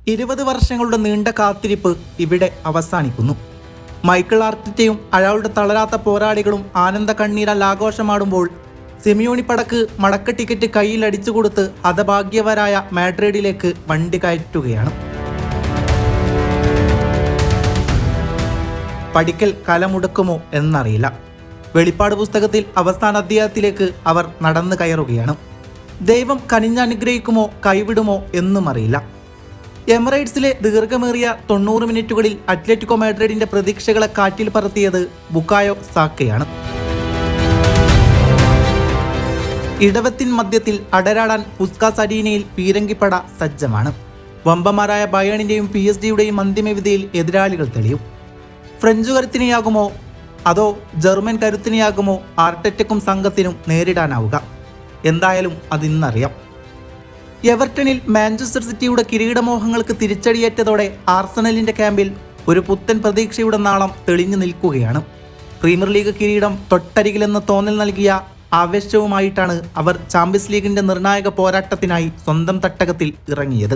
20 വർഷങ്ങളുടെ നീണ്ട കാത്തിരിപ്പ് ഇവിടെ അവസാനിക്കുന്നു. മൈക്കിൾ ആർട്ടിറ്റയും അയാളുടെ തളരാത്ത പോരാളികളും ആനന്ദ കണ്ണീരാൽ ആഘോഷമാടുമ്പോൾ സിമിയോണി പടക്ക് മടക്ക ടിക്കറ്റ് കയ്യിൽ അടിച്ചു കൊടുത്ത് ഹതഭാഗ്യവരായ മാഡ്രിഡിലേക്ക് വണ്ടി കയറ്റുകയാണ്. പഠിക്കൽ കലമുടക്കുമോ എന്നറിയില്ല. വെളിപ്പാട് പുസ്തകത്തിൽ അവസാന അധ്യായത്തിലേക്ക് അവർ നടന്നു കയറുകയാണ്. ദൈവം കനിഞ്ഞനുഗ്രഹിക്കുമോ കൈവിടുമോ എന്നും അറിയില്ല. എമിറേറ്റ്സിലെ ദീർഘമേറിയ 90 മിനിറ്റുകളിൽ അത്ലറ്റിക്കോ മാഡ്രിഡിന്റെ പ്രതീക്ഷകളെ കാറ്റിൽ പറത്തിയത് ബുക്കായോ സാക്കയാണ്. ഇടവത്തിൻ മധ്യത്തിൽ അടരാടാൻ പുസ്കാസ് അരീനയിൽ പീരങ്കിപ്പട സജ്ജമാണ്. വമ്പന്മാരായ ബയേണിന്റെയും PSG-യുടെയും അന്തിമവിധിയിൽ എതിരാളികൾ തെളിയും. ഫ്രഞ്ച് കരുത്തിനെയാകുമോ അതോ ജർമ്മൻ കരുത്തിനെയാകുമോ ആർട്ടറ്റയ്ക്കും സംഘത്തിനും നേരിടാനാവുക? എന്തായാലും അതിന്നറിയാം. എവർട്ടണിൽ മാഞ്ചസ്റ്റർ സിറ്റിയുടെ കിരീടമോഹങ്ങൾക്ക് തിരിച്ചടിയേറ്റതോടെ ആർസണലിന്റെ ക്യാമ്പിൽ ഒരു പുത്തൻ പ്രതീക്ഷയുടെ നാളം തെളിഞ്ഞു നിൽക്കുകയാണ്. പ്രീമിയർ ലീഗ് കിരീടം തൊട്ടരികിലെന്ന് തോന്നൽ നൽകിയ ആവേശവുമായിട്ടാണ് അവർ ചാമ്പ്യൻസ് ലീഗിന്റെ നിർണായക പോരാട്ടത്തിനായി സ്വന്തം തട്ടകത്തിൽ ഇറങ്ങിയത്.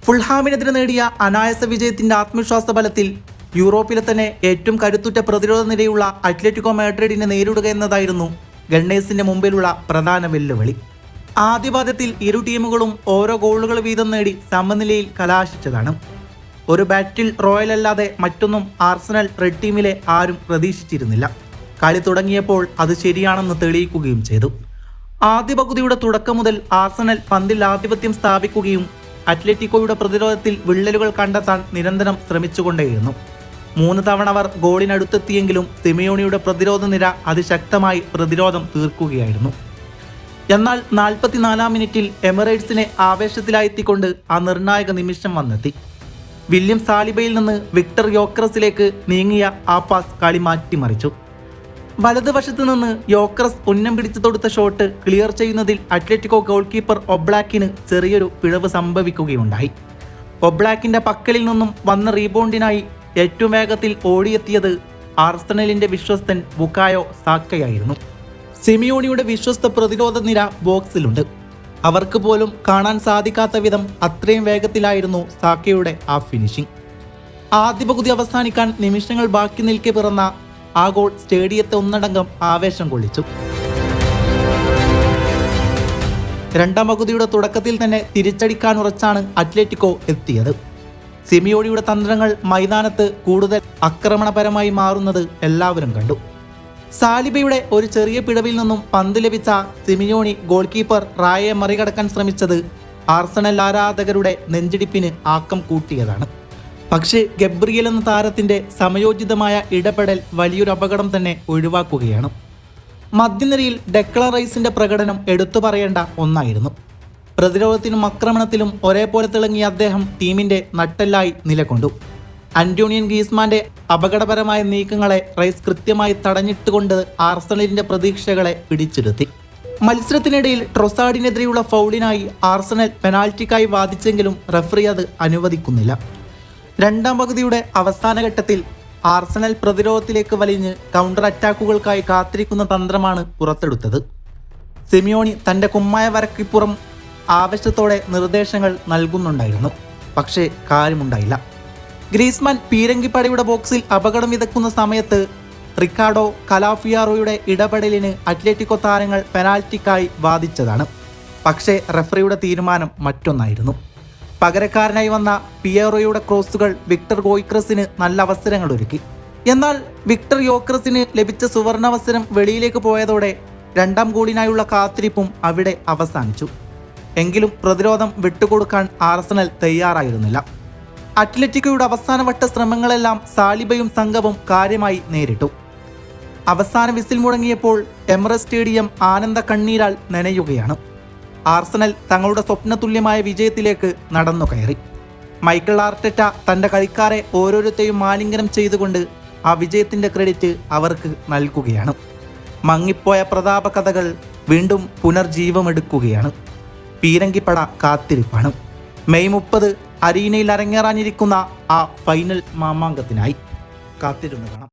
ഫുൾഹാമിനെതിരെ നേടിയ അനായാസ വിജയത്തിന്റെ ആത്മവിശ്വാസ ബലത്തിൽ യൂറോപ്പിലെ തന്നെ ഏറ്റവും കരുത്തുറ്റ പ്രതിരോധ നിരയുള്ള അത്ലറ്റിക്കോ മാഡ്രിഡിനെ നേരിടുക എന്നതായിരുന്നു ഗണ്ണേഴ്സിന്റെ മുമ്പിലുള്ള പ്രധാന വെല്ലുവിളി. ആദ്യപാദത്തിൽ ഇരു ടീമുകളും ഓരോ ഗോളുകൾ വീതം നേടി സമനിലയിൽ കലാശിച്ചതാണ്. ഒരു ബാറ്റിൽ റോയൽ അല്ലാതെ മറ്റൊന്നും ആർസണൽ റെഡ് ടീമിലെ ആരും പ്രതീക്ഷിച്ചിരുന്നില്ല. കളി തുടങ്ങിയപ്പോൾ അത് ശരിയാണെന്ന് തെളിയിക്കുകയും ചെയ്തു. ആദ്യ പകുതിയുടെ തുടക്കം മുതൽ ആർസണൽ പന്തിൽ ആധിപത്യം സ്ഥാപിക്കുകയും അത്ലറ്റിക്കോയുടെ പ്രതിരോധത്തിൽ വിള്ളലുകൾ കണ്ടെത്താൻ നിരന്തരം ശ്രമിച്ചുകൊണ്ടേയിരുന്നു. 3 തവണ അവർ ഗോളിനടുത്തെത്തിയെങ്കിലും സിമിയോണിയുടെ പ്രതിരോധ നിര അതിശക്തമായി പ്രതിരോധം തീർക്കുകയായിരുന്നു. എന്നാൽ 44-ാം മിനിറ്റിൽ എമിറേറ്റ്സിനെ ആവേശത്തിലായെത്തിക്കൊണ്ട് ആ നിർണായക നിമിഷം വന്നെത്തി. വില്യം സാലിബയിൽ നിന്ന് വിക്ടർ യോക്രസിലേക്ക് നീങ്ങിയ ആ പാസ് കളി മാറ്റിമറിച്ചു. വലതുവശത്ത് നിന്ന് യോക്രസ് ഉന്നം പിടിച്ചു തൊടുത്ത ഷോട്ട് ക്ലിയർ ചെയ്യുന്നതിൽ അത്ലറ്റിക്കോ ഗോൾ കീപ്പർ ഒബ്ലാക്കിന് ചെറിയൊരു പിഴവ് സംഭവിക്കുകയുണ്ടായി. ഒബ്ലാക്കിന്റെ പക്കലിൽ നിന്നും വന്ന റീബൗണ്ടിനായി ഏറ്റവും വേഗത്തിൽ ഓടിയെത്തിയത് ആർസണലിന്റെ വിശ്വസ്തൻ ബുക്കായോ സാക്കയായിരുന്നു. സിമിയോണിയുടെ വിശ്വസ്ത പ്രതിരോധ നിര ബോക്സിലുണ്ട്. അവർക്ക് പോലും കാണാൻ സാധിക്കാത്ത വിധം അത്രയും വേഗത്തിലായിരുന്നു സാക്കയുടെ ആ ഫിനിഷിംഗ്. ആദ്യ പകുതി അവസാനിക്കാൻ നിമിഷങ്ങൾ ബാക്കി നിൽക്കെ പിറന്ന ആ ഗോൾ സ്റ്റേഡിയത്തെ ഒന്നടങ്കം ആവേശം കൊള്ളിച്ചു. രണ്ടാം പകുതിയുടെ തുടക്കത്തിൽ തന്നെ തിരിച്ചടിക്കാൻ ഉറച്ചാണ് അത്ലറ്റിക്കോ എത്തിയത്. സിമിയോണിയുടെ തന്ത്രങ്ങൾ മൈതാനത്ത് കൂടുതൽ ആക്രമണപരമായി മാറുന്നത് എല്ലാവരും കണ്ടു. സാലിബയുടെ ഒരു ചെറിയ പിഴവിൽ നിന്നും പന്ത് ലഭിച്ച സിമിയോണി ഗോൾ കീപ്പർ റായയെ മറികടക്കാൻ ശ്രമിച്ചത് ആർസണൽ ആരാധകരുടെ നെഞ്ചിടിപ്പിന് ആക്കം കൂട്ടിയതാണ്. പക്ഷേ ഗബ്രിയൽ എന്ന താരത്തിന്റെ സമയോചിതമായ ഇടപെടൽ വലിയൊരു അപകടം തന്നെ ഒഴിവാക്കുകയാണ്. മധ്യനിരയിൽ ഡെക്ലൻ റൈസിന്റെ പ്രകടനം എടുത്തു പറയേണ്ട ഒന്നായിരുന്നു. പ്രതിരോധത്തിനും ആക്രമണത്തിലും ഒരേപോലെ തിളങ്ങിയ അദ്ദേഹം ടീമിന്റെ നട്ടെല്ലായി നിലകൊണ്ടു. അന്റോണിയൻ ഗ്രീസ്മാന്റെ അപകടപരമായ നീക്കങ്ങളെ റൈസ് കൃത്യമായി തടഞ്ഞിട്ടുകൊണ്ട് ആർസണലിന്റെ പ്രതീക്ഷകളെ പിടിച്ചിരുത്തി. മത്സരത്തിനിടയിൽ ട്രൊസാർഡിനെതിരെയുള്ള ഫൗളിനായി ആർസണൽ പെനാൽറ്റിക്കായി വാദിച്ചെങ്കിലും റഫറി അത് അനുവദിക്കുന്നില്ല. രണ്ടാം പകുതിയുടെ അവസാന ഘട്ടത്തിൽ ആർസണൽ പ്രതിരോധത്തിലേക്ക് വലിഞ്ഞ് കൗണ്ടർ അറ്റാക്കുകൾക്കായി കാത്തിരിക്കുന്ന തന്ത്രമാണ് പുറത്തെടുത്തത്. സിമിയോണി തന്റെ കുമ്മായ വരക്കിപ്പുറം ആവേശത്തോടെ നിർദ്ദേശങ്ങൾ നൽകുന്നുണ്ടായിരുന്നു. പക്ഷേ കാര്യമുണ്ടായില്ല. ഗ്രീസ്മാൻ പീരങ്കിപ്പടയുടെ ബോക്സിൽ അപകടം വിതക്കുന്ന സമയത്ത് റിക്കാർഡോ കലാഫിയാറോയുടെ ഇടപെടലിന് അത്ലറ്റിക്കോ താരങ്ങൾ പെനാൽറ്റിക്കായി വാദിച്ചതാണ്. പക്ഷേ റഫറിയുടെ തീരുമാനം മറ്റൊന്നായിരുന്നു. പകരക്കാരനായി വന്ന പിയേറോയുടെ ക്രോസുകൾ വിക്ടർ യോക്രസിന് നല്ല അവസരങ്ങൾ ഒരുക്കി. എന്നാൽ വിക്ടർ യോക്രസിന് ലഭിച്ച സുവർണാവസരം വെളിയിലേക്ക് പോയതോടെ രണ്ടാം ഗോളിനായുള്ള കാത്തിരിപ്പും അവിടെ അവസാനിച്ചു. എങ്കിലും പ്രതിരോധം വിട്ടുകൊടുക്കാൻ ആർസണൽ തയ്യാറായിരുന്നില്ല. അത്ലറ്റിക്കോയുടെ അവസാനവട്ട ശ്രമങ്ങളെല്ലാം സാലിബയും സംഘവും കാര്യമായി നേരിട്ടു. അവസാന വിസിൽ മുഴങ്ങിയപ്പോൾ എമിറേറ്റ്സ് സ്റ്റേഡിയം ആനന്ദ കണ്ണീരാൽ നനയുകയാണ്. ആർസണൽ തങ്ങളുടെ സ്വപ്നതുല്യമായ വിജയത്തിലേക്ക് നടന്നു കയറി. മൈക്കിൾ ആർട്ടറ്റ തൻ്റെ കളിക്കാരെ ഓരോരുത്തരെയും ആലിംഗനം ചെയ്തുകൊണ്ട് ആ വിജയത്തിൻ്റെ ക്രെഡിറ്റ് അവർക്ക് നൽകുകയാണ്. മങ്ങിപ്പോയ പ്രതാപ കഥകൾ വീണ്ടും പുനർജീവമെടുക്കുകയാണ്. പീരങ്കിപ്പട കാത്തിരിപ്പാണ്. മെയ് 30 അരീനയിൽ അരങ്ങേറാനിരിക്കുന്ന ആ ഫൈനൽ മാമാങ്കത്തിനായി കാത്തിരുന്നു കാണാം.